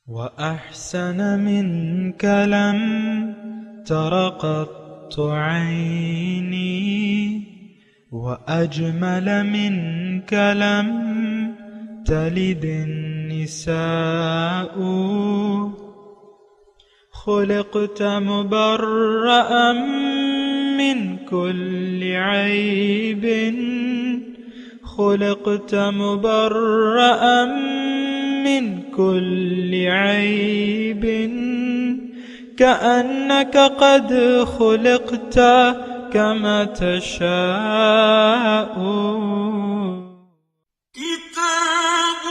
وأحسن منك لم تر قط عيني وأجمل منك لم تلد النساء خلقت مبرأ من كل عيب خلقت مبرأ من كل عيب كأنك قد خلقت كما تشاء كتاب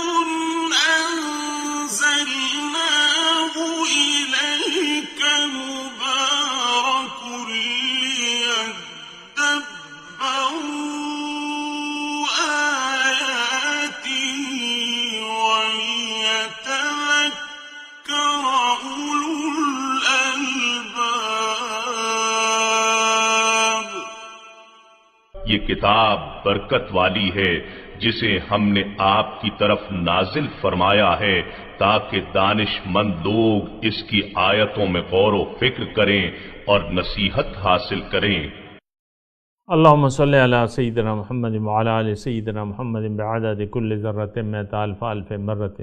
أنزلناه إليك مبارك ليدبروا آياته وليتذكر أولو الألباب۔ یہ کتاب برکت والی ہے جسے ہم نے آپ کی طرف نازل فرمایا ہے تاکہ دانش مند لوگ اس کی آیتوں میں غور و فکر کریں اور نصیحت حاصل کریں۔ اللہم صلی علی سیدنا محمد وعلی آل سیدنا محمد بعدد کل ذرۃ مئۃ الف الف مرۃ۔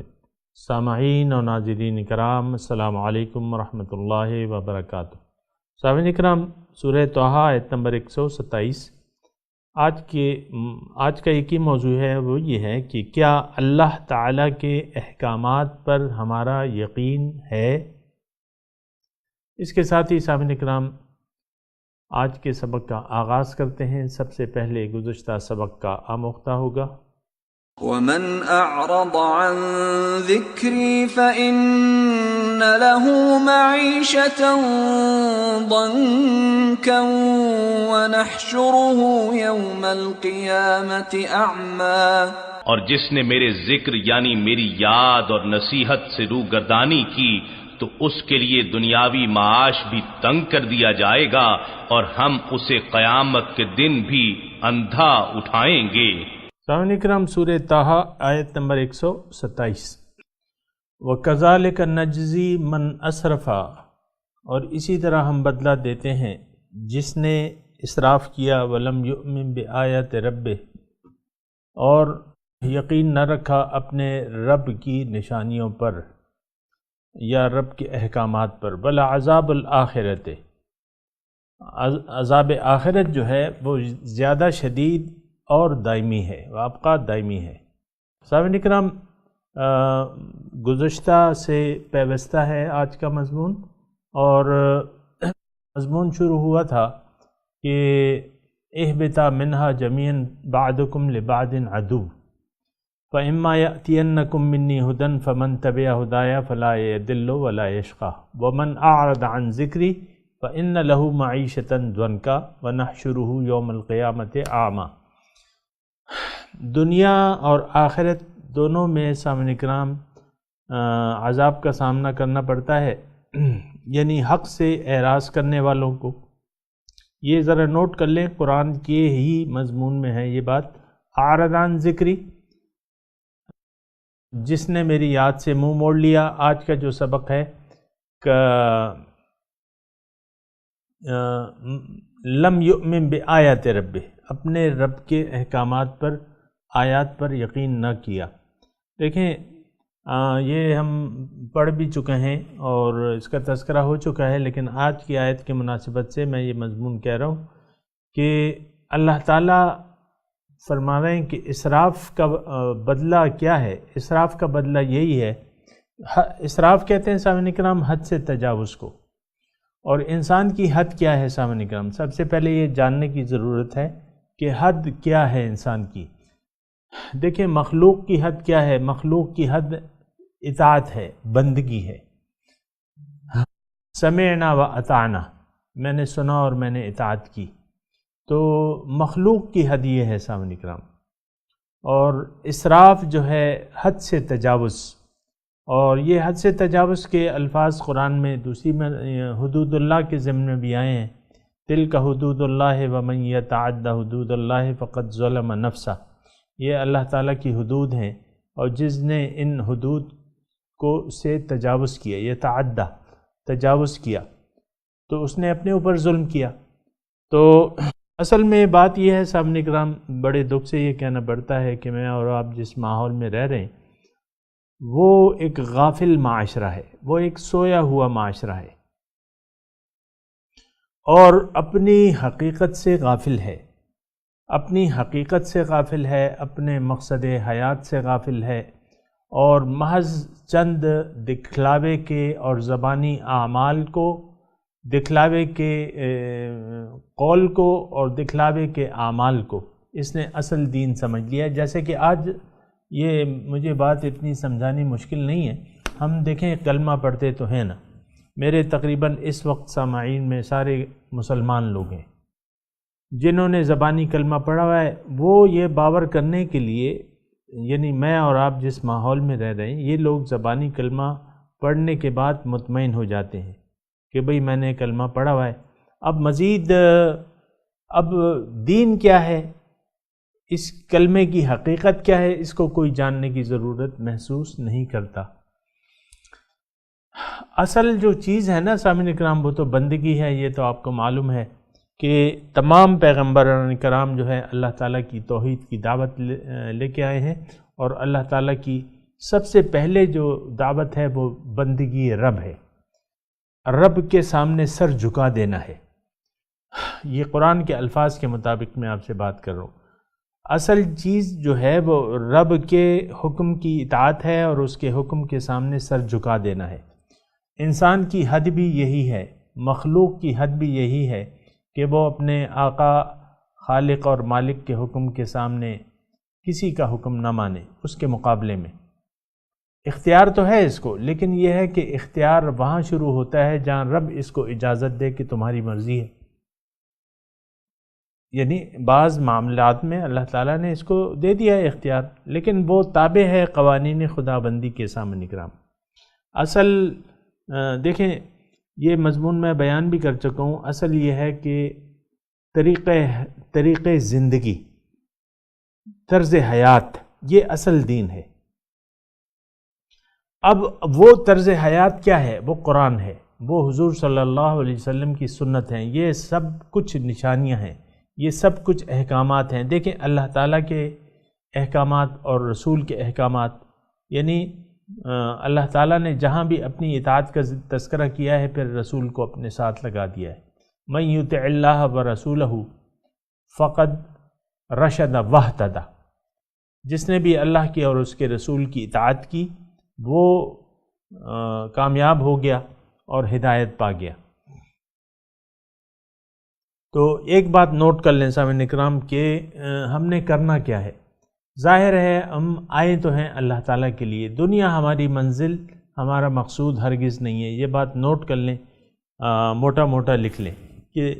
سامعین و ناظرین کرام، السلام علیکم ورحمۃ اللہ وبرکاتہ۔ سامعین کرام، سورہ طٰہٰ آیت نمبر 127 آج کا ایک ہی موضوع ہے، وہ یہ ہے کہ کیا اللہ تعالیٰ کے احکامات پر ہمارا یقین ہے؟ اس کے ساتھ ہی سامعین کرام آج کے سبق کا آغاز کرتے ہیں۔ سب سے پہلے گزشتہ سبق کا آموختہ ہوگا۔ وَمَنْ أَعْرَضَ عَنْ ذِكْرِي فَإِنَّ لَهُ مَعِيشَةً ضَنكًا وَنَحْشُرُهُ يَوْمَ الْقِيَامَةِ أَعْمَى۔ اور جس نے میرے ذکر یعنی میری یاد اور نصیحت سے روگردانی کی تو اس کے لیے دنیاوی معاش بھی تنگ کر دیا جائے گا اور ہم اسے قیامت کے دن بھی اندھا اٹھائیں گے۔ سامعین اکرام، سورہ طٰہٰ آیت نمبر 127۔ وَكَذَلِكَ نَجْزِي مَنْ أَسْرَفَ، اور اسی طرح ہم بدلہ دیتے ہیں جس نے اسراف کیا، وَلَمْ يُؤْمِن بِآيَاتِ رَبِّهِ، اور یقین نہ رکھا اپنے رب کی نشانیوں پر یا رب کے احکامات پر۔ وَلَعَذَابُ الْآخِرَةِ، عذاب آخرت جو ہے وہ زیادہ شدید اور دائمی ہے، وابقہ دائمی ہے۔ سامعین اکرام، گزشتہ سے پیوستہ ہے آج کا مضمون، اور مضمون شروع ہوا تھا کہ اہبطا منہا جمیعا بعدکم لبعد عدو فَإِمَّا يَأْتِيَنَّكُم مِّنِّي هُدًى فَمَن تَبِعَ هُدَايَ فَلَا يَضِلُّ وَلَا يَشْقَى وَمَنْ أَعْرَضَ عَنْ ذِكْرِي فَإِنَّ لَهُ مَعِيشَةً ضَنكًا وَنَحْشُرُهُ يَوْمَ الْقِيَامَةِ أَعْمَى۔ دنیا اور آخرت دونوں میں سامعین اکرام عذاب کا سامنا کرنا پڑتا ہے، یعنی حق سے اعراض کرنے والوں کو۔ یہ ذرا نوٹ کر لیں، قرآن کے ہی مضمون میں ہے یہ بات۔ اعرض عن ذکری، جس نے میری یاد سے منہ موڑ لیا۔ آج کا جو سبق ہے لم یؤمن بآیات ربہ، اپنے رب کے احکامات پر، آیات پر یقین نہ کیا۔ دیکھیں یہ ہم پڑھ بھی چکے ہیں اور اس کا تذکرہ ہو چکا ہے، لیکن آج کی آیت کے مناسبت سے میں یہ مضمون کہہ رہا ہوں کہ اللہ تعالیٰ فرما رہے ہیں کہ اسراف کا بدلہ کیا ہے۔ اسراف کا بدلہ یہی ہے، اسراف کہتے ہیں سامعین اکرام حد سے تجاوز کو۔ اور انسان کی حد کیا ہے سامعین اکرام؟ سب سے پہلے یہ جاننے کی ضرورت ہے کہ حد کیا ہے انسان کی۔ دیکھیں مخلوق کی حد کیا ہے؟ مخلوق کی حد اطاعت ہے، بندگی ہے۔ سمعنا و اطعنا، میں نے سنا اور میں نے اطاعت کی۔ تو مخلوق کی حد یہ ہے سامعین اکرام۔ اور اسراف جو ہے حد سے تجاوز، اور یہ حد سے تجاوز کے الفاظ قرآن میں دوسری میں حدود اللہ کے ضمن میں بھی آئے ہیں۔ تلک حدود اللہ ومن یتعد حدود اللہ فقد ظلم نفسہ، یہ اللہ تعالیٰ کی حدود ہیں، اور جس نے ان حدود سے تجاوز کیا، یتعدی تجاوز کیا، تو اس نے اپنے اوپر ظلم کیا۔ تو اصل میں بات یہ ہے سامعین کرام، بڑے دکھ سے یہ کہنا پڑتا ہے کہ میں اور آپ جس ماحول میں رہ رہے ہیں وہ ایک غافل معاشرہ ہے، وہ ایک سویا ہوا معاشرہ ہے، اور اپنی حقیقت سے غافل ہے، اپنی حقیقت سے غافل ہے، اپنے مقصد حیات سے غافل ہے، اور محض چند دکھلاوے کے اور زبانی اعمال کو، دکھلاوے کے قول کو اور دکھلاوے کے اعمال کو اس نے اصل دین سمجھ لیا۔ جیسے کہ آج یہ مجھے بات اتنی سمجھانی مشکل نہیں ہے، ہم دیکھیں کلمہ پڑھتے تو ہیں نا، میرے تقریباً اس وقت سامعین میں سارے مسلمان لوگ ہیں، جنہوں نے زبانی کلمہ پڑھا ہوا ہے، وہ یہ باور کرنے کے لیے، یعنی میں اور آپ جس ماحول میں رہ رہے ہیں، یہ لوگ زبانی کلمہ پڑھنے کے بعد مطمئن ہو جاتے ہیں کہ بھئی میں نے کلمہ پڑھا ہوا ہے، اب مزید اب دین کیا ہے، اس کلمے کی حقیقت کیا ہے، اس کو کوئی جاننے کی ضرورت محسوس نہیں کرتا۔ اصل جو چیز ہے نا سامعین اکرام، وہ تو بندگی ہے۔ یہ تو آپ کو معلوم ہے کہ تمام پیغمبران کرام جو ہے اللہ تعالیٰ کی توحید کی دعوت لے کے آئے ہیں، اور اللہ تعالیٰ کی سب سے پہلے جو دعوت ہے وہ بندگی رب ہے، رب کے سامنے سر جھکا دینا ہے۔ یہ قرآن کے الفاظ کے مطابق میں آپ سے بات کر رہا ہوں۔ اصل چیز جو ہے وہ رب کے حکم کی اطاعت ہے، اور اس کے حکم کے سامنے سر جھکا دینا ہے۔ انسان کی حد بھی یہی ہے، مخلوق کی حد بھی یہی ہے کہ وہ اپنے آقا خالق اور مالک کے حکم کے سامنے کسی کا حکم نہ مانے۔ اس کے مقابلے میں اختیار تو ہے اس کو، لیکن یہ ہے کہ اختیار وہاں شروع ہوتا ہے جہاں رب اس کو اجازت دے کہ تمہاری مرضی ہے۔ یعنی بعض معاملات میں اللہ تعالیٰ نے اس کو دے دیا ہے اختیار، لیکن وہ تابع ہے قوانین خدا بندی کے سامنے کرام۔ اصل دیکھیں، یہ مضمون میں بیان بھی کر چکا ہوں، اصل یہ ہے کہ طریقے زندگی، طرز حیات، یہ اصل دین ہے۔ اب وہ طرز حیات کیا ہے؟ وہ قرآن ہے، وہ حضور صلی اللہ علیہ وسلم کی سنت ہیں، یہ سب کچھ نشانیاں ہیں، یہ سب کچھ احکامات ہیں۔ دیکھیں اللہ تعالیٰ کے احکامات اور رسول کے احکامات، یعنی اللہ تعالیٰ نے جہاں بھی اپنی اطاعت کا تذکرہ کیا ہے پھر رسول کو اپنے ساتھ لگا دیا ہے۔ من یطع اللہ ورسولہ فقد رشد واہتدی، جس نے بھی اللہ کی اور اس کے رسول کی اطاعت کی وہ کامیاب ہو گیا اور ہدایت پا گیا۔ تو ایک بات نوٹ کر لیں سامعین اکرام کہ ہم نے کرنا کیا ہے۔ ظاہر ہے ہم آئے تو ہیں اللہ تعالیٰ کے لیے، دنیا ہماری منزل، ہمارا مقصود ہرگز نہیں ہے۔ یہ بات نوٹ کر لیں، موٹا موٹا لکھ لیں کہ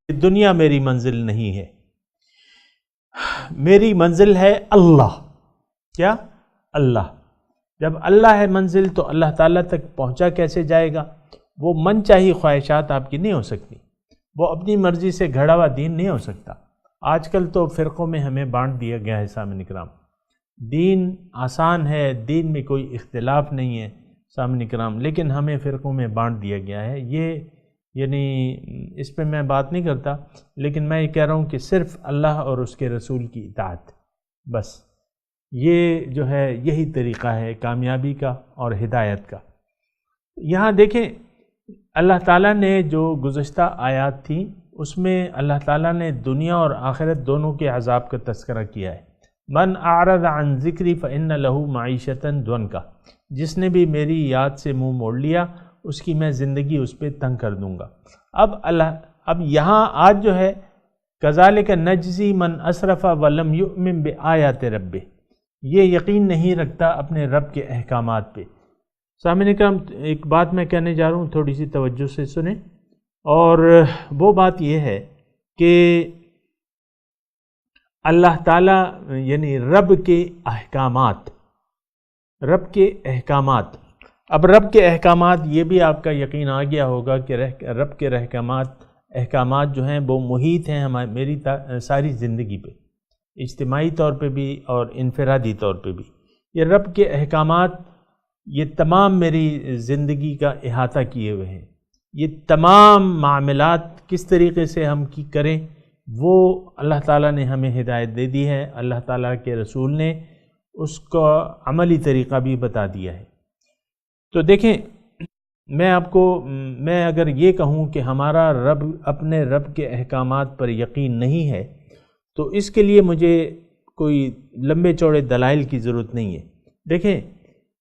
دنیا میری منزل نہیں ہے، میری منزل ہے اللہ۔ کیا؟ اللہ۔ جب اللہ ہے منزل تو اللہ تعالیٰ تک پہنچا کیسے جائے گا؟ وہ من چاہی خواہشات آپ کی نہیں ہو سکتی، وہ اپنی مرضی سے گھڑا ہوا دین نہیں ہو سکتا۔ آج کل تو فرقوں میں ہمیں بانٹ دیا گیا ہے سامعین کرام۔ دین آسان ہے، دین میں کوئی اختلاف نہیں ہے سامعین کرام، لیکن ہمیں فرقوں میں بانٹ دیا گیا ہے۔ یہ یعنی اس پہ میں بات نہیں کرتا، لیکن میں یہ کہہ رہا ہوں کہ صرف اللہ اور اس کے رسول کی اطاعت، بس یہ جو ہے یہی طریقہ ہے کامیابی کا اور ہدایت کا۔ یہاں دیکھیں اللہ تعالیٰ نے جو گزشتہ آیات تھیں اس میں اللہ تعالیٰ نے دنیا اور آخرت دونوں کے عذاب کا تذکرہ کیا ہے۔ من اعرض عن ذکری فإن له معیشۃ ضنکا، جس نے بھی میری یاد سے منہ موڑ لیا اس کی میں زندگی اس پہ تنگ کر دوں گا۔ اب یہاں آج جو ہے کذالک نجزی من اسرف ولم یؤمن بآیات ربہ، یہ یقین نہیں رکھتا اپنے رب کے احکامات پہ۔ سامعین اکرام ایک بات میں کہنے جا رہا ہوں، تھوڑی سی توجہ سے سنیں، اور وہ بات یہ ہے کہ اللہ تعالیٰ یعنی رب کے احکامات، اب رب کے احکامات یہ بھی آپ کا یقین آ گیا ہوگا کہ رب کے احکامات جو ہیں وہ محیط ہیں میری ساری زندگی پہ، اجتماعی طور پہ بھی اور انفرادی طور پہ بھی۔ یہ رب کے احکامات یہ تمام میری زندگی کا احاطہ کیے ہوئے ہیں، یہ تمام معاملات کس طریقے سے ہم کی کریں وہ اللہ تعالیٰ نے ہمیں ہدایت دے دی ہے، اللہ تعالیٰ کے رسول نے اس کا عملی طریقہ بھی بتا دیا ہے۔ تو دیکھیں، میں اگر یہ کہوں کہ ہمارا رب اپنے رب کے احکامات پر یقین نہیں ہے تو اس کے لیے مجھے کوئی لمبے چوڑے دلائل کی ضرورت نہیں ہے۔ دیکھیں،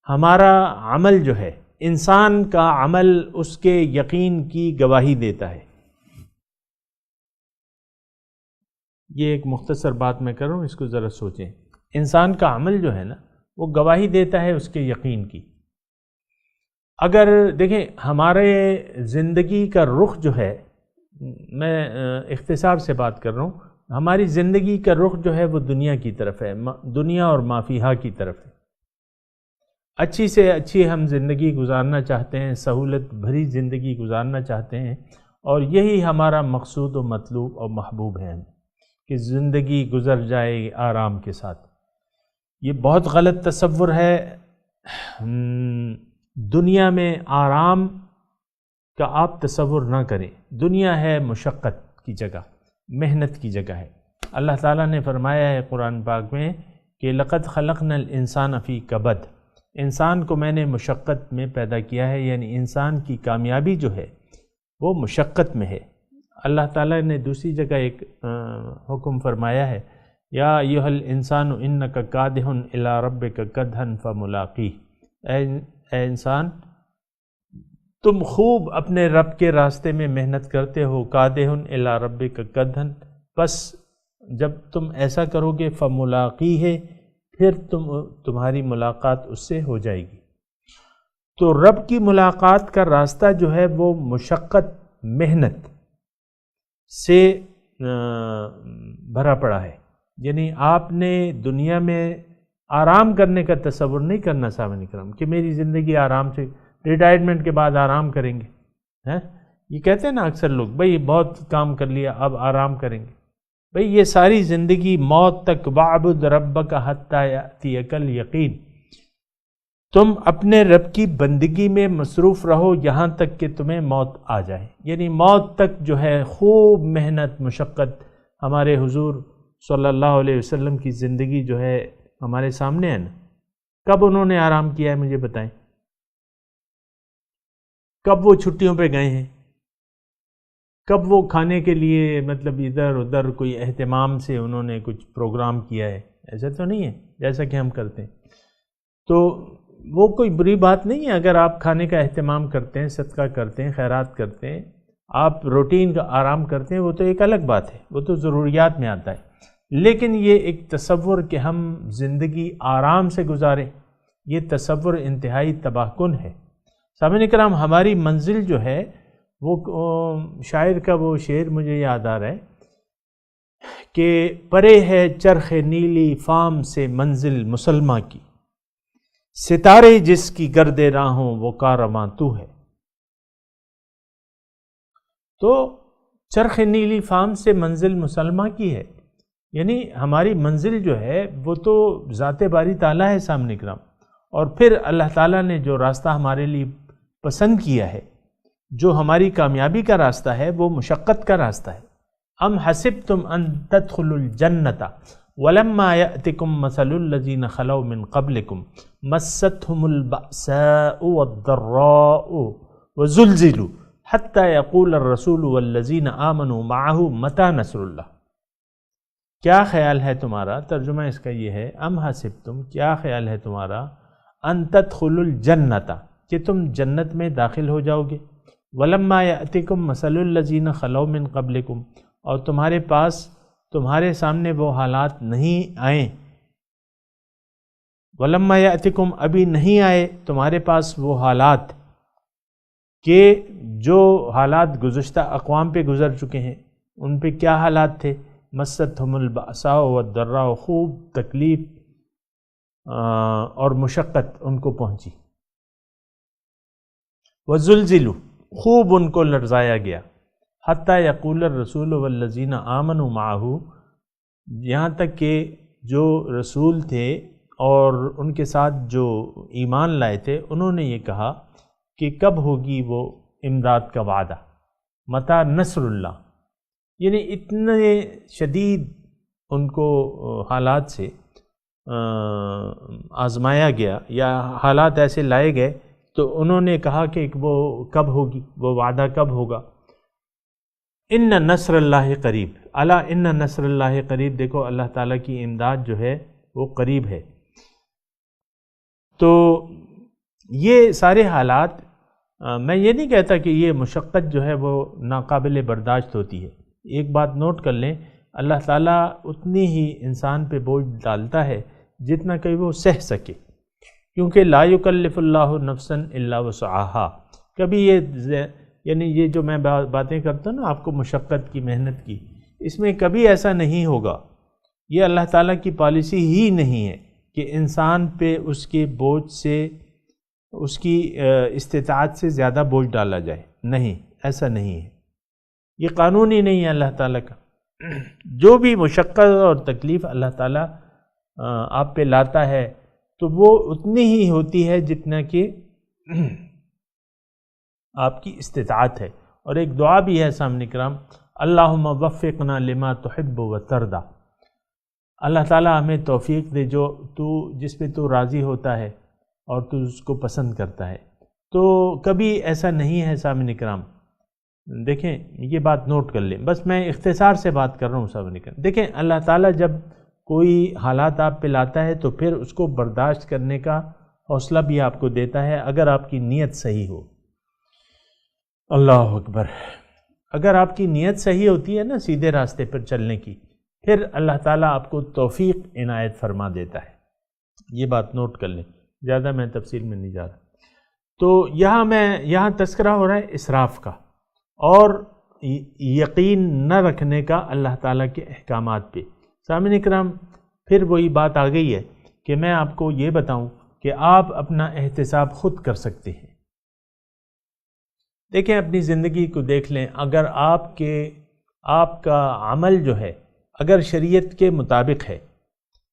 ہمارا عمل جو ہے، انسان کا عمل اس کے یقین کی گواہی دیتا ہے۔ یہ ایک مختصر بات میں کر رہا ہوں، اس کو ذرا سوچیں۔ انسان کا عمل جو ہے نا، وہ گواہی دیتا ہے اس کے یقین کی۔ اگر دیکھیں ہمارے زندگی کا رخ جو ہے، میں اختصار سے بات کر رہا ہوں، ہماری زندگی کا رخ جو ہے وہ دنیا کی طرف ہے، دنیا اور ما فیہا کی طرف ہے۔ اچھی سے اچھی ہم زندگی گزارنا چاہتے ہیں، سہولت بھری زندگی گزارنا چاہتے ہیں، اور یہی ہمارا مقصود و مطلوب اور محبوب ہے کہ زندگی گزر جائے آرام کے ساتھ۔ یہ بہت غلط تصور ہے۔ دنیا میں آرام کا آپ تصور نہ کریں۔ دنیا ہے مشقت کی جگہ، محنت کی جگہ ہے۔ اللہ تعالیٰ نے فرمایا ہے قرآن پاک میں کہ لَقَدْ خَلَقْنَا الْإِنسَانَ فِي كَبَدٍ، انسان کو میں نے مشقت میں پیدا کیا ہے، یعنی انسان کی کامیابی جو ہے وہ مشقت میں ہے۔ اللہ تعالیٰ نے دوسری جگہ ایک حکم فرمایا ہے، یا ایھا الانسان انک کادح الی ربک کدحا فملاقیہ، اے انسان تم خوب اپنے رب کے راستے میں محنت کرتے ہو، کادح الی ربک کدحا، بس جب تم ایسا کرو گے فملاقیہ، پھر تمہاری ملاقات اس سے ہو جائے گی۔ تو رب کی ملاقات کا راستہ جو ہے وہ مشقت، محنت سے بھرا پڑا ہے۔ یعنی آپ نے دنیا میں آرام کرنے کا تصور نہیں کرنا سامنے کرام، کہ میری زندگی آرام سے، ریٹائرمنٹ کے بعد آرام کریں گے۔ یہ کہتے ہیں نا اکثر لوگ، بھئی بہت کام کر لیا اب آرام کریں گے۔ بھئی یہ ساری زندگی موت تک، وَاعْبُدْ رَبَّكَ حَتَّى يَأْتِيَكَ الْيَقِينُ، تم اپنے رب کی بندگی میں مصروف رہو یہاں تک کہ تمہیں موت آ جائے۔ یعنی موت تک جو ہے خوب محنت، مشقت۔ ہمارے حضور صلی اللہ علیہ وسلم کی زندگی جو ہے ہمارے سامنے ہے نا، کب انہوں نے آرام کیا ہے مجھے بتائیں؟ کب وہ چھٹیوں پہ گئے ہیں؟ کب وہ کھانے کے لیے مطلب ادھر ادھر کوئی اہتمام سے انہوں نے کچھ پروگرام کیا ہے؟ ایسا تو نہیں ہے جیسا کہ ہم کرتے ہیں۔ تو وہ کوئی بری بات نہیں ہے اگر آپ کھانے کا اہتمام کرتے ہیں، صدقہ کرتے ہیں، خیرات کرتے ہیں، آپ روٹین کا آرام کرتے ہیں، وہ تو ایک الگ بات ہے، وہ تو ضروریات میں آتا ہے۔ لیکن یہ ایک تصور کہ ہم زندگی آرام سے گزاریں، یہ تصور انتہائی تباہ کن ہے۔ سامعین کرام، ہماری منزل جو ہے وہ شاعر کا وہ شعر مجھے یاد آ رہا ہے کہ پرے ہے چرخ نیلی فام سے منزل مسلمہ کی، ستارے جس کی گرد راہوں وہ کارواں تو ہے۔ تو چرخ نیلی فام سے منزل مسلمہ کی ہے، یعنی ہماری منزل جو ہے وہ تو ذات باری تعالیٰ ہے سامنے کرام، اور پھر اللہ تعالیٰ نے جو راستہ ہمارے لیے پسند کیا ہے، جو ہماری کامیابی کا راستہ ہے، وہ مشقت کا راستہ ہے۔ ام حسبتم ان تدخلوا الجنۃ ولما یأتکم مثل الذین خلوا من قبلکم مستهم البأساء والضراء وزلزلوا حتی یقول الرسول والذین آمنوا معه متی نصر اللہ۔ کیا خیال ہے تمہارا، ترجمہ اس کا یہ ہے، ام حسبتم، کیا خیال ہے تمہارا، ان تدخلوا الجنۃ، کہ تم جنت میں داخل ہو جاؤ گے، ولما یأتکم مثل الذین خلوا من قبلکم، اور تمہارے پاس، تمہارے سامنے وہ حالات نہیں آئیں، ولما یأتکم، ابھی نہیں آئے تمہارے پاس وہ حالات کہ جو حالات گزشتہ اقوام پہ گزر چکے ہیں، ان پہ کیا حالات تھے، مستہم البأساء والضراء، خوب تکلیف اور مشقت ان کو پہنچی، وزلزلوا، خوب ان کو لرزایا گیا، حتی یقول الرسول والذین آمنوا معه، یہاں تک کہ جو رسول تھے اور ان کے ساتھ جو ایمان لائے تھے انہوں نے یہ کہا کہ کب ہوگی وہ امداد کا وعدہ، متى نصر اللہ، یعنی اتنے شدید ان کو حالات سے آزمایا گیا یا حالات ایسے لائے گئے تو انہوں نے کہا کہ وہ کب ہوگی، وہ وعدہ کب ہوگا۔ ان نصر اللہ قریب، الا ان نصر اللہ قریب، دیکھو اللہ تعالیٰ کی امداد جو ہے وہ قریب ہے۔ تو یہ سارے حالات، میں یہ نہیں کہتا کہ یہ مشقت جو ہے وہ ناقابل برداشت ہوتی ہے، ایک بات نوٹ کر لیں، اللہ تعالیٰ اتنی ہی انسان پہ بوجھ ڈالتا ہے جتنا کہ وہ سہ سکے، کیونکہ لا یکلف اللہ نفسا الا وسعها۔ کبھی یعنی یہ جو میں باتیں کرتا ہوں نا آپ کو مشقت کی، محنت کی، اس میں کبھی ایسا نہیں ہوگا، یہ اللہ تعالیٰ کی پالیسی ہی نہیں ہے کہ انسان پہ اس کے بوجھ سے، اس کی استطاعت سے زیادہ بوجھ ڈالا جائے، نہیں، ایسا نہیں ہے، یہ قانون ہی نہیں ہے اللہ تعالیٰ کا۔ جو بھی مشقت اور تکلیف اللہ تعالیٰ آپ پہ لاتا ہے تو وہ اتنی ہی ہوتی ہے جتنا کہ آپ کی استطاعت ہے۔ اور ایک دعا بھی ہے سامنے کرام، اللہم وفقنا لما تحب و ترضی، اللہ تعالیٰ ہمیں توفیق دے جو جس پہ تو راضی ہوتا ہے اور تو اس کو پسند کرتا ہے۔ تو کبھی ایسا نہیں ہے سامنے کرام، دیکھیں یہ بات نوٹ کر لیں، بس میں اختصار سے بات کر رہا ہوں سامنے کرام۔ دیکھیں اللہ تعالیٰ جب کوئی حالات آپ پہ لاتا ہے تو پھر اس کو برداشت کرنے کا حوصلہ بھی آپ کو دیتا ہے اگر آپ کی نیت صحیح ہو۔ اللہ اکبر، اگر آپ کی نیت صحیح ہوتی ہے نا سیدھے راستے پر چلنے کی، پھر اللہ تعالیٰ آپ کو توفیق عنایت فرما دیتا ہے، یہ بات نوٹ کر لیں، زیادہ میں تفصیل میں نہیں جا رہا۔ تو یہاں تذکرہ ہو رہا ہے اسراف کا اور یقین نہ رکھنے کا اللہ تعالیٰ کے احکامات پہ۔ سامعین کرام، پھر وہی بات آ گئی ہے کہ میں آپ کو یہ بتاؤں کہ آپ اپنا احتساب خود کر سکتے ہیں۔ دیکھیں اپنی زندگی کو دیکھ لیں، اگر آپ کا عمل جو ہے اگر شریعت کے مطابق ہے،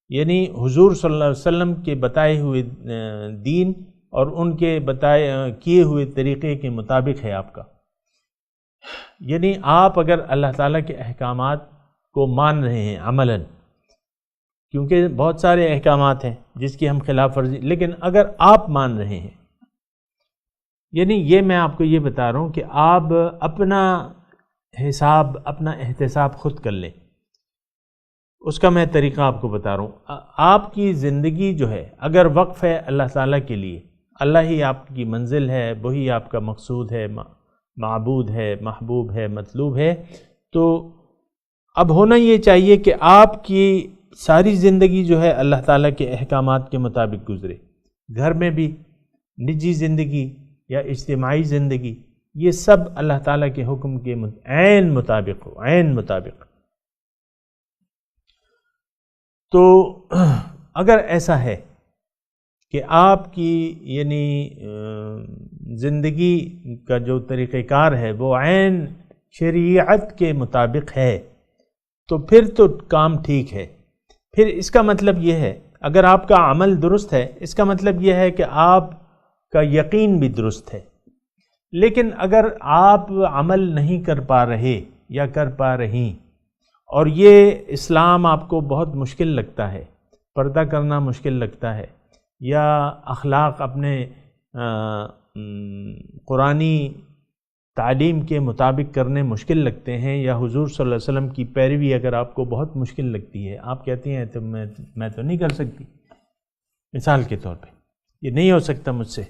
یعنی حضور صلی اللہ علیہ وسلم کے بتائے ہوئے دین اور ان کے کیے ہوئے طریقے کے مطابق ہے آپ کا، یعنی آپ اگر اللہ تعالیٰ کے احکامات کو مان رہے ہیں عملاً، کیونکہ بہت سارے احکامات ہیں جس کی ہم خلاف ورزی، لیکن اگر آپ مان رہے ہیں، یعنی یہ میں آپ کو یہ بتا رہا ہوں کہ آپ اپنا حساب، اپنا احتساب خود کر لیں، اس کا میں طریقہ آپ کو بتا رہا ہوں۔ آپ کی زندگی جو ہے اگر وقف ہے اللہ تعالیٰ کے لیے، اللہ ہی آپ کی منزل ہے، وہی آپ کا مقصود ہے، معبود ہے، محبوب ہے، مطلوب ہے، تو اب ہونا یہ چاہیے کہ آپ کی ساری زندگی جو ہے اللہ تعالیٰ کے احکامات کے مطابق گزرے، گھر میں بھی، نجی زندگی یا اجتماعی زندگی، یہ سب اللہ تعالیٰ کے حکم کے عین مطابق ہو، عین مطابق۔ تو اگر ایسا ہے کہ آپ کی یعنی زندگی کا جو طریقہ کار ہے وہ عین شریعت کے مطابق ہے تو پھر تو کام ٹھیک ہے۔ پھر اس کا مطلب یہ ہے، اگر آپ کا عمل درست ہے، اس کا مطلب یہ ہے کہ آپ کا یقین بھی درست ہے۔ لیکن اگر آپ عمل نہیں کر پا رہے یا کر پا رہی اور یہ اسلام آپ کو بہت مشکل لگتا ہے، پردہ کرنا مشکل لگتا ہے، یا اخلاق اپنے قرآنی تعلیم کے مطابق کرنے مشکل لگتے ہیں، یا حضور صلی اللہ علیہ وسلم کی پیروی اگر آپ کو بہت مشکل لگتی ہے، آپ کہتی ہیں تو میں تو نہیں کر سکتی، مثال کے طور پہ یہ نہیں ہو سکتا مجھ سے،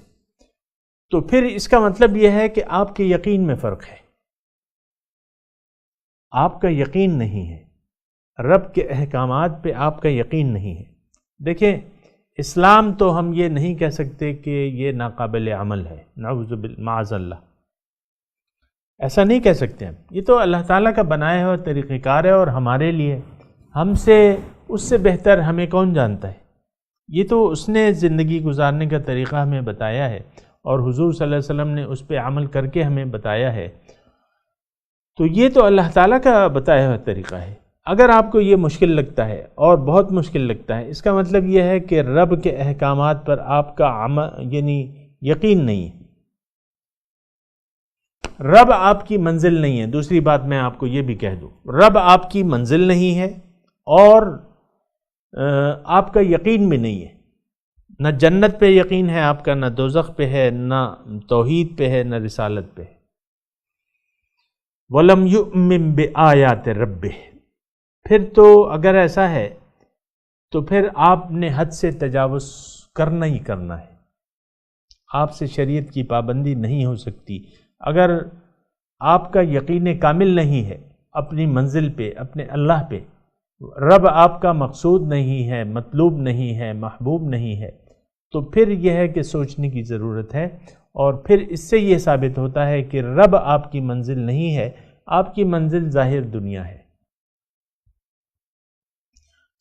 تو پھر اس کا مطلب یہ ہے کہ آپ کے یقین میں فرق ہے، آپ کا یقین نہیں ہے، رب کے احکامات پہ آپ کا یقین نہیں ہے۔ دیکھیں اسلام تو ہم یہ نہیں کہہ سکتے کہ یہ ناقابل عمل ہے، نعوذ معاذ اللہ، ایسا نہیں کہہ سکتے ہم، یہ تو اللہ تعالیٰ کا بنایا ہوا طریقہ کار ہے اور ہمارے لیے، ہم سے اس سے بہتر ہمیں کون جانتا ہے، یہ تو اس نے زندگی گزارنے کا طریقہ ہمیں بتایا ہے اور حضور صلی اللہ علیہ وسلم نے اس پہ عمل کر کے ہمیں بتایا ہے، تو یہ تو اللہ تعالیٰ کا بتایا ہوا طریقہ ہے۔ اگر آپ کو یہ مشکل لگتا ہے اور بہت مشکل لگتا ہے، اس کا مطلب یہ ہے کہ رب کے احکامات پر آپ کا یعنی یقین نہیں ہے، رب آپ کی منزل نہیں ہے۔ دوسری بات میں آپ کو یہ بھی کہہ دوں، رب آپ کی منزل نہیں ہے اور آپ کا یقین بھی نہیں ہے، نہ جنت پہ یقین ہے آپ کا، نہ دوزخ پہ ہے، نہ توحید پہ ہے، نہ رسالت پہ ہے۔ وَلَمْ يُؤْمِن بِآيَاتِ رَبِّهِ، پھر تو اگر ایسا ہے تو پھر آپ نے حد سے تجاوز کرنا ہی کرنا ہے، آپ سے شریعت کی پابندی نہیں ہو سکتی۔ اگر آپ کا یقین کامل نہیں ہے اپنی منزل پہ، اپنے اللہ پہ، رب آپ کا مقصود نہیں ہے، مطلوب نہیں ہے، محبوب نہیں ہے، تو پھر یہ ہے کہ سوچنے کی ضرورت ہے، اور پھر اس سے یہ ثابت ہوتا ہے کہ رب آپ کی منزل نہیں ہے، آپ کی منزل ظاہر دنیا ہے۔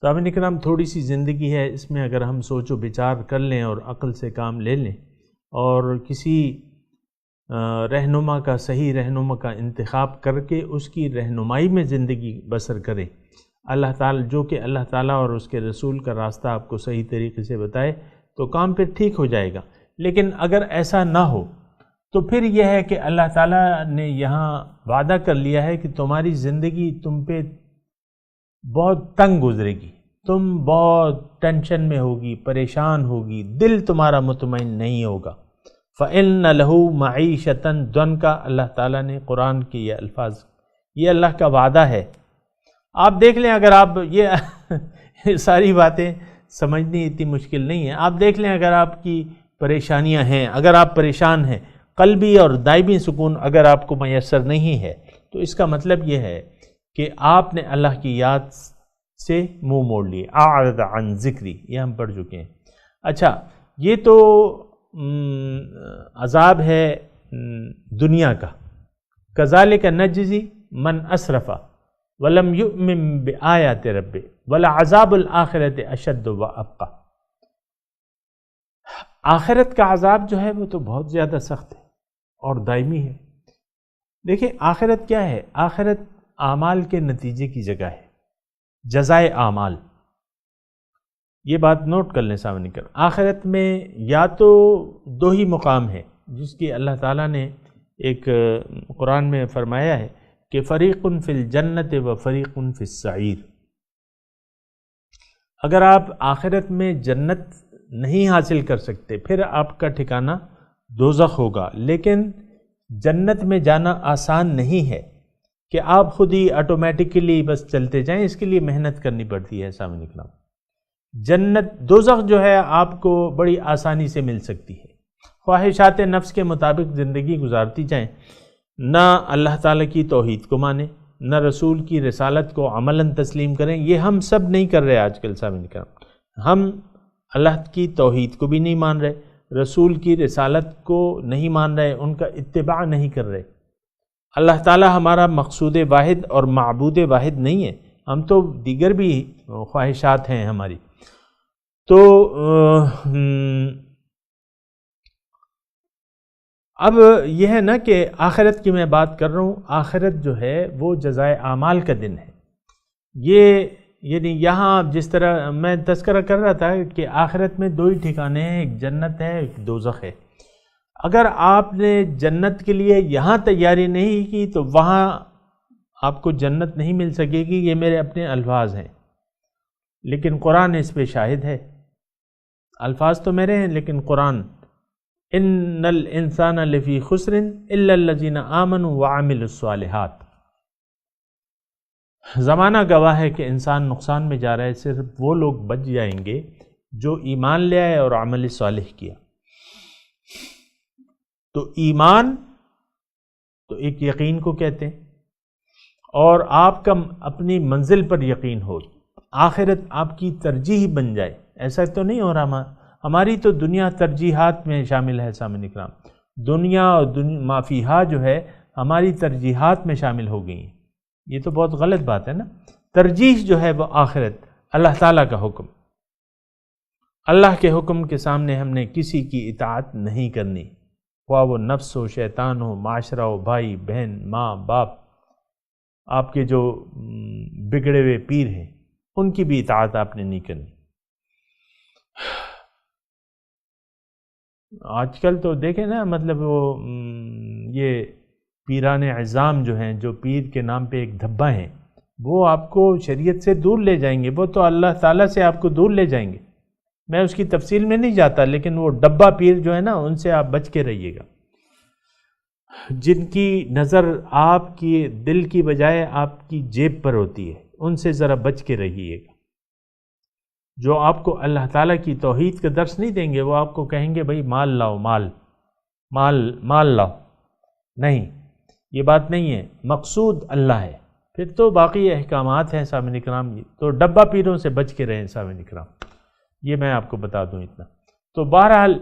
سامعین کرام، تھوڑی سی زندگی ہے، اس میں اگر ہم سوچ و بچار کر لیں اور عقل سے کام لے لیں اور کسی رہنما کا، صحیح رہنما کا انتخاب کر کے اس کی رہنمائی میں زندگی بسر کریں، اللہ تعالیٰ جو کہ اللہ تعالیٰ اور اس کے رسول کا راستہ آپ کو صحیح طریقے سے بتائے، تو کام پھر ٹھیک ہو جائے گا۔ لیکن اگر ایسا نہ ہو تو پھر یہ ہے کہ اللہ تعالیٰ نے یہاں وعدہ کر لیا ہے کہ تمہاری زندگی تم پہ بہت تنگ گزرے گی، تم بہت ٹینشن میں ہوگی، پریشان ہوگی، دل تمہارا مطمئن نہیں ہوگا۔ فَإِنَّ لَهُ مَعِيشَةً ضَنْكَ، اللہ تعالیٰ نے قرآن کے یہ الفاظ، یہ اللہ کا وعدہ ہے۔ آپ دیکھ لیں، اگر آپ یہ ساری باتیں سمجھنی اتنی مشکل نہیں ہے، آپ دیکھ لیں اگر آپ کی پریشانیاں ہیں، اگر آپ پریشان ہیں، قلبی اور دائمی سکون اگر آپ کو میسر نہیں ہے، تو اس کا مطلب یہ ہے کہ آپ نے اللہ کی یاد سے منہ موڑ لیے۔ اعرض عن ذکری، یہ ہم پڑھ چکے ہیں۔ اچھا، یہ تو عذاب ہے دنیا کا۔ کذالک نجزی من اسرف ولم یؤمن بآیات ربہ ولعذاب الآخرۃ اشد وابقی، آخرت کا عذاب جو ہے وہ تو بہت زیادہ سخت ہے اور دائمی ہے۔ دیکھیں آخرت کیا ہے؟ آخرت اعمال کے نتیجے کی جگہ ہے، جزائے اعمال۔ یہ بات نوٹ کر لیں سامنے کر، آخرت میں یا تو دو ہی مقام ہے جس کی اللہ تعالیٰ نے ایک قرآن میں فرمایا ہے کہ فریق فی الجنت و فریق فی السعیر۔ اگر آپ آخرت میں جنت نہیں حاصل کر سکتے پھر آپ کا ٹھکانہ دوزخ ہوگا، لیکن جنت میں جانا آسان نہیں ہے کہ آپ خود ہی آٹومیٹکلی بس چلتے جائیں، اس کے لیے محنت کرنی پڑتی ہے۔ سامنے کرام، جنت، دوزخ جو ہے آپ کو بڑی آسانی سے مل سکتی ہے، خواہشات نفس کے مطابق زندگی گزارتی جائیں، نہ اللہ تعالیٰ کی توحید کو مانیں، نہ رسول کی رسالت کو عملاً تسلیم کریں۔ یہ ہم سب نہیں کر رہے آج کل سامنے کرام، ہم اللہ کی توحید کو بھی نہیں مان رہے، رسول کی رسالت کو نہیں مان رہے، ان کا اتباع نہیں کر رہے۔ اللہ تعالیٰ ہمارا مقصود واحد اور معبود واحد نہیں ہے، ہم تو دیگر بھی خواہشات ہیں ہماری۔ تو اب یہ ہے نا کہ آخرت کی میں بات کر رہا ہوں، آخرت جو ہے وہ جزائے اعمال کا دن ہے۔ یہ یعنی یہاں جس طرح میں تذکرہ کر رہا تھا کہ آخرت میں دو ہی ٹھکانے ہیں، ایک جنت ہے، ایک دوزخ ہے۔ اگر آپ نے جنت کے لیے یہاں تیاری نہیں کی تو وہاں آپ کو جنت نہیں مل سکے گی۔ یہ میرے اپنے الفاظ ہیں، لیکن قرآن اس پہ شاہد ہے۔ الفاظ تو میرے ہیں لیکن قرآن، ان الانسان لفی خسر الا الذین آمنوا وعملوا الصالحات، زمانہ گواہ ہے کہ انسان نقصان میں جا رہا ہے، صرف وہ لوگ بچ جائیں گے جو ایمان لے آئے اور عمل صالح کیا۔ تو ایمان تو ایک یقین کو کہتے ہیں، اور آپ کا اپنی منزل پر یقین ہو، آخرت آپ کی ترجیح بن جائے۔ ایسا تو نہیں ہو رہا، ہماری تو دنیا ترجیحات میں شامل ہے۔ سامعین کرام، دنیا اور ما فیہا جو ہے ہماری ترجیحات میں شامل ہو گئی ہیں۔ یہ تو بہت غلط بات ہے نا۔ ترجیح جو ہے وہ آخرت، اللہ تعالیٰ کا حکم، اللہ کے حکم کے سامنے ہم نے کسی کی اطاعت نہیں کرنی، خواہ وہ نفس ہو، شیطان ہو، معاشرہ ہو، بھائی بہن، ماں باپ، آپ کے جو بگڑے ہوئے پیر ہیں ان کی بھی اطاعت آپ نے نہیں کرنی۔ آج کل تو دیکھیں نا، مطلب وہ یہ پیران عظام جو ہیں، جو پیر کے نام پہ ایک دھبا ہیں، وہ آپ کو شریعت سے دور لے جائیں گے، وہ تو اللہ تعالیٰ سے آپ کو دور لے جائیں گے۔ میں اس کی تفصیل میں نہیں جاتا، لیکن وہ ڈبہ پیر جو ہے نا، ان سے آپ بچ کے رہیے گا، جن کی نظر آپ کی دل کی بجائے آپ کی جیب پر ہوتی ہے، ان سے ذرا بچ کے رہیے گا۔ جو آپ کو اللہ تعالیٰ کی توحید کا درس نہیں دیں گے، وہ آپ کو کہیں گے بھائی مال لاؤ، مال لاؤ۔ نہیں، یہ بات نہیں ہے، مقصود اللہ ہے، پھر تو باقی احکامات ہیں سامعین کرام۔ تو ڈبہ پیروں سے بچ کے رہیں سامعین کرام، یہ میں آپ کو بتا دوں اتنا۔ تو بہرحال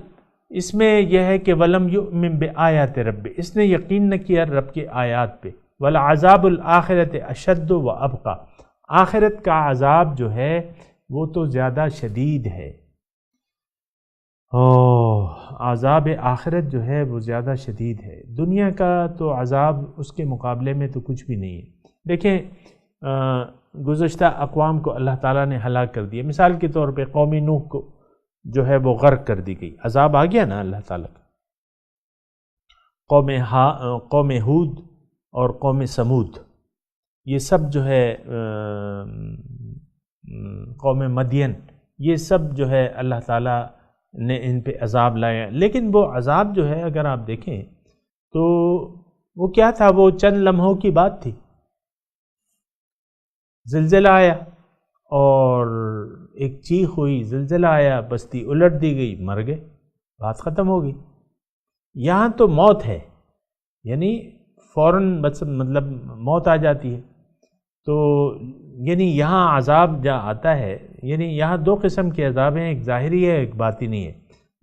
اس میں یہ ہے کہ وَلَمْ يُؤْمِن بِآيَاتِ رَبِّ، اس نے یقین نہ کیا رب کے آیات پہ۔ وَلَعَذَابُ الْآخِرَةِ أَشَدُّ وَأَبْقَى، آخرت کا عذاب جو ہے وہ تو زیادہ شدید ہے۔ عذاب آخرت جو ہے وہ زیادہ شدید ہے، دنیا کا تو عذاب اس کے مقابلے میں تو کچھ بھی نہیں ہے۔ دیکھیں گزشتہ اقوام کو اللہ تعالیٰ نے ہلاک کر دیا، مثال کے طور پہ قوم نوح کو جو ہے وہ غرق کر دی گئی، عذاب آ گیا نا اللہ تعالیٰ کا۔ قوم ہود اور قوم سمود، یہ سب جو ہے قوم مدین، یہ سب جو ہے اللہ تعالیٰ نے ان پہ عذاب لایا۔ لیکن وہ عذاب جو ہے اگر آپ دیکھیں تو وہ کیا تھا، وہ چند لمحوں کی بات تھی۔ زلزلہ آیا اور ایک چیخ ہوئی، زلزلہ آیا، بستی الٹ دی گئی، مر گئے، بات ختم ہو گئی۔ یہاں تو موت ہے، یعنی فوراً مطلب موت آ جاتی ہے۔ تو یعنی یہاں عذاب جہاں آتا ہے، یعنی یہاں دو قسم کے عذاب ہیں، ایک ظاہری ہے، ایک باطنی ہے۔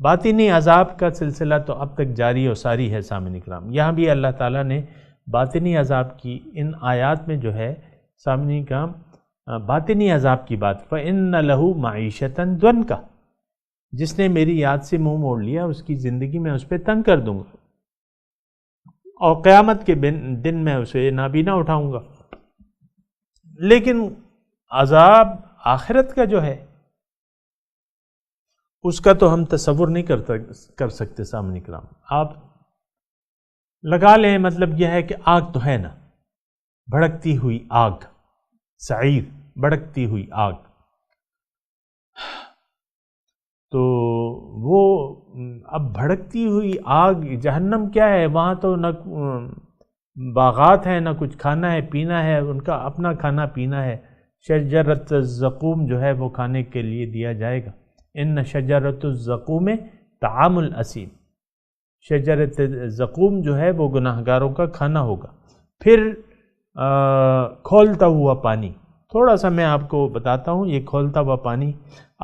باطنی عذاب کا سلسلہ تو اب تک جاری و ساری ہے سامعین کرام۔ یہاں بھی اللہ تعالیٰ نے باطنی عذاب کی ان آیات میں جو ہے سامعین کرام باطنی عذاب کی بات، فَإِنَّ لَهُ مَعِيشَةً ضَنْكَ، جس نے میری یاد سے منہ موڑ لیا اس کی زندگی میں اس پہ تنگ کر دوں گا، اور قیامت کے دن میں اسے نابینا اٹھاؤں گا۔ لیکن عذاب آخرت کا جو ہے اس کا تو ہم تصور نہیں کر سکتے سامعین کرام۔ آپ لگا لیں، مطلب یہ ہے کہ آگ تو ہے نا، بھڑکتی ہوئی آگ، سعیر، بھڑکتی ہوئی آگ، تو وہ اب بھڑکتی ہوئی آگ، جہنم کیا ہے، وہاں تو نہ باغات ہیں، نہ کچھ کھانا ہے پینا ہے، ان کا اپنا کھانا پینا ہے۔ شجرۃ الزقوم جو ہے وہ کھانے کے لیے دیا جائے گا، ان شجرۃ الزقوم طعام الاسیم، شجرۃ الزقوم جو ہے وہ گناہگاروں کا کھانا ہوگا۔ پھر کھولتا ہوا پانی، تھوڑا سا میں آپ کو بتاتا ہوں، یہ کھولتا ہوا پانی،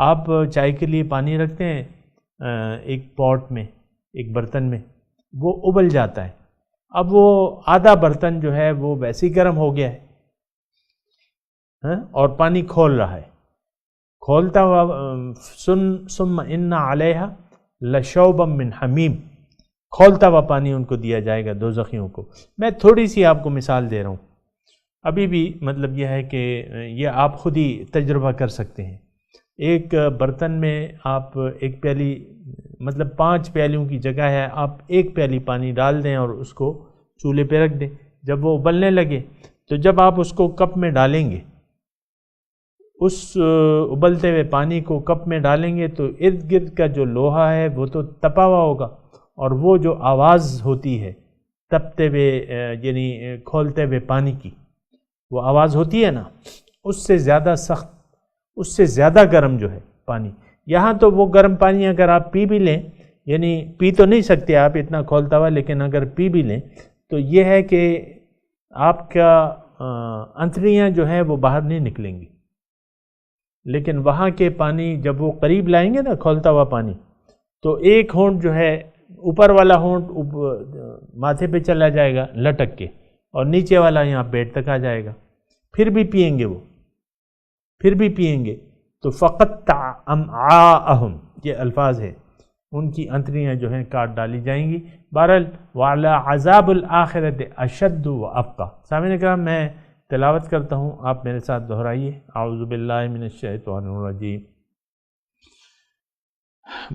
آپ چائے کے لیے پانی رکھتے ہیں ایک پاٹ میں، ایک برتن میں، وہ ابل جاتا ہے، اب وہ آدھا برتن جو ہے وہ ویسے ہی گرم ہو گیا ہے اور پانی کھول رہا ہے، کھولتا ہوا ثم ان علیہا لشوبا من حمیم، کھولتا ہوا پانی ان کو دیا جائے گا دوزخیوں کو۔ میں تھوڑی سی آپ کو مثال دے رہا ہوں، ابھی بھی مطلب یہ ہے کہ یہ آپ خود ہی تجربہ کر سکتے ہیں۔ ایک برتن میں آپ ایک پیالی، مطلب 5 پیالیوں کی جگہ ہے، آپ 1 پیالی پانی ڈال دیں اور اس کو چولہے پہ رکھ دیں، جب وہ ابلنے لگے تو جب آپ اس کو کپ میں ڈالیں گے، اس ابلتے ہوئے پانی کو کپ میں ڈالیں گے تو ارد گرد کا جو لوہا ہے وہ تو تپا ہوا ہوگا، اور وہ جو آواز ہوتی ہے تپتے ہوئے یعنی کھولتے ہوئے پانی کی وہ آواز ہوتی ہے نا، اس سے زیادہ سخت، اس سے زیادہ گرم جو ہے پانی۔ یہاں تو وہ گرم پانی اگر آپ پی بھی لیں، یعنی پی تو نہیں سکتے آپ اتنا کھولتا ہوا، لیکن اگر پی بھی لیں تو یہ ہے کہ آپ کا انتڑیاں جو ہیں وہ باہر نہیں نکلیں گی۔ لیکن وہاں کے پانی جب وہ قریب لائیں گے نا کھولتا ہوا پانی، تو ایک ہونٹ جو ہے، اوپر والا ہونٹ ماتھے پہ چلا جائے گا لٹک کے، اور نیچے والا یہاں پیٹ تک آ جائے گا، پھر بھی پئیں گے وہ، پھر بھی پئیں گے تو فقط امعاءہم، یہ الفاظ ہے، ان کی انتڑیاں جو ہیں کاٹ ڈالی جائیں گی۔ بہرحال وعلی عذاب الآخرۃ اشد وابقی۔ سامعین کرام، میں تلاوت کرتا ہوں، آپ میرے ساتھ دہرائیے۔ اعوذ باللہ من الشیطان الرجیم،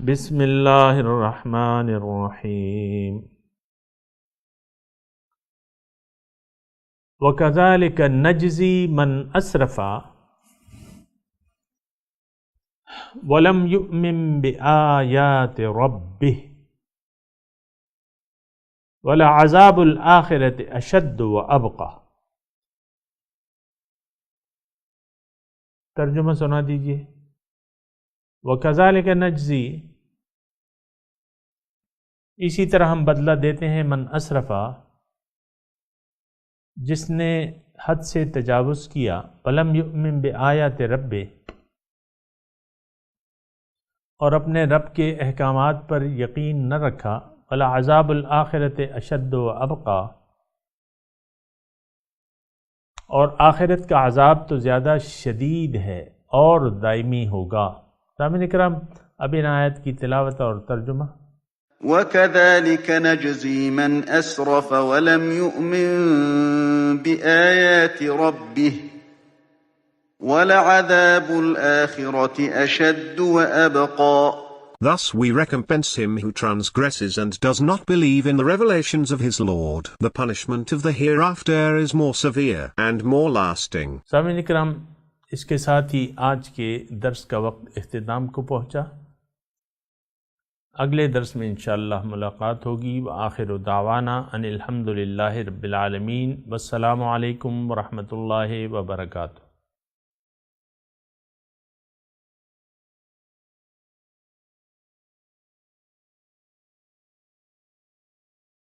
بسم اللہ الرحمن الرحیم، وَكَذَلِكَ نَجْزِي مَنْ أَسْرَفَ وَلَمْ يُؤْمِنْ بِآيَاتِ رَبِّهِ وَلَعَذَابُ الْآخِرَةِ أَشَدُّ وَأَبْقَى۔ ترجمہ سنا دیجئے۔ وَكَذَلِكَ نَجْزِي، اسی طرح ہم بدلہ دیتے ہیں، من اسرفا، جس نے حد سے تجاوز کیا، وَلَمْ يُؤْمِنْ بِآيَاتِ رَبِّهِ، اور اپنے رب کے احکامات پر یقین نہ رکھا، وَلَعَذَابُ الْآخِرَةِ أَشَدُّ وَأَبْقَى، اور آخرت کا عذاب تو زیادہ شدید ہے اور دائمی ہوگا۔ سامعین کرام، اب ان آیت کی تلاوت اور ترجمہ۔ وَكَذَلِكَ نَجْزِي مَنْ أَسْرَفَ وَلَمْ يُؤْمِنْ بِآيَاتِ رَبِّهِ وَلَعَذَابُ الْآخِرَةِ أَشَدُّ وَأَبْقَى۔ Thus we recompense him who transgresses and does not believe in the revelations of his Lord. The punishment of the hereafter is more severe and more lasting. سامعین کرام، اس کے ساتھ ہی آج کے درس کا وقت اختتام کو پہنچا۔ اگلے درس میں انشاءاللہ ملاقات ہوگی۔ وآخر دعوانا ان الحمد للہ رب العالمین، والسلام علیکم ورحمۃ اللہ وبرکاتہ۔